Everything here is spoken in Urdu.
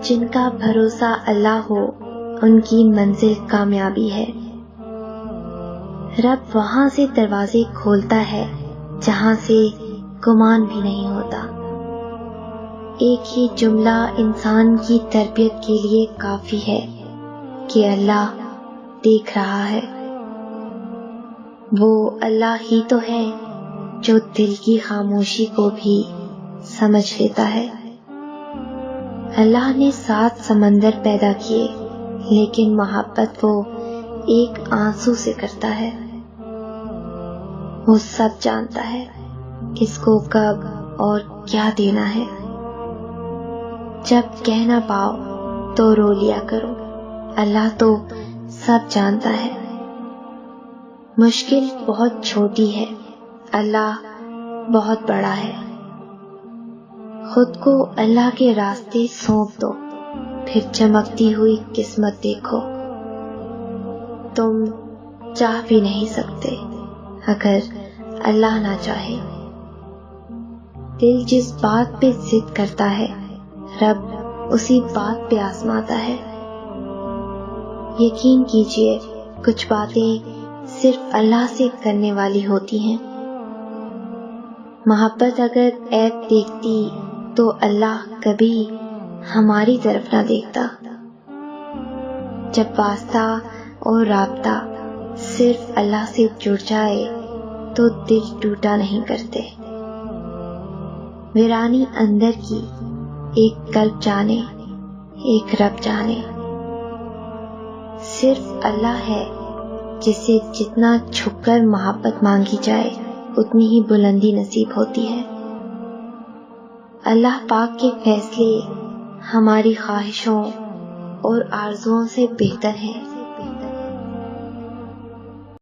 جن کا بھروسہ اللہ ہو ان کی منزل کامیابی ہے۔ رب وہاں سے دروازے کھولتا ہے جہاں سے گمان بھی نہیں ہوتا۔ ایک ہی جملہ انسان کی تربیت کے لیے کافی ہے کہ اللہ دیکھ رہا ہے۔ وہ اللہ ہی تو ہے جو دل کی خاموشی کو بھی سمجھ لیتا ہے۔ اللہ نے 7 سمندر پیدا کیے لیکن محبت وہ ایک آنسو سے کرتا ہے۔ وہ سب جانتا ہے کس کو کب اور کیا دینا ہے۔ جب کہہ نہ پاؤ تو رو لیا کرو، اللہ تو سب جانتا ہے۔ مشکل بہت چھوٹی ہے، اللہ بہت بڑا ہے۔ خود کو اللہ کے راستے سونپ دو، پھر چمکتی ہوئی قسمت دیکھو۔ تم چاہ بھی نہیں سکتے اگر اللہ نہ چاہے۔ دل جس بات پہ ضد کرتا ہے رب اسی بات پہ آزماتا ہے۔ یقین کیجئے کچھ باتیں صرف اللہ سے کرنے والی ہوتی ہیں۔ محبت اگر عیب دیکھتی تو اللہ کبھی ہماری طرف نہ دیکھتا۔ جب واسطہ اور رابطہ صرف اللہ سے جڑ جائے تو دل ٹوٹا نہیں کرتے۔ ویرانی اندر کی ایک قلب جانے، ایک رب جانے۔ صرف اللہ ہے جسے جتنا چھپ کر محبت مانگی جائے اتنی ہی بلندی نصیب ہوتی ہے۔ اللہ پاک کے فیصلے ہماری خواہشوں اور آرزوؤں سے بہتر ہیں۔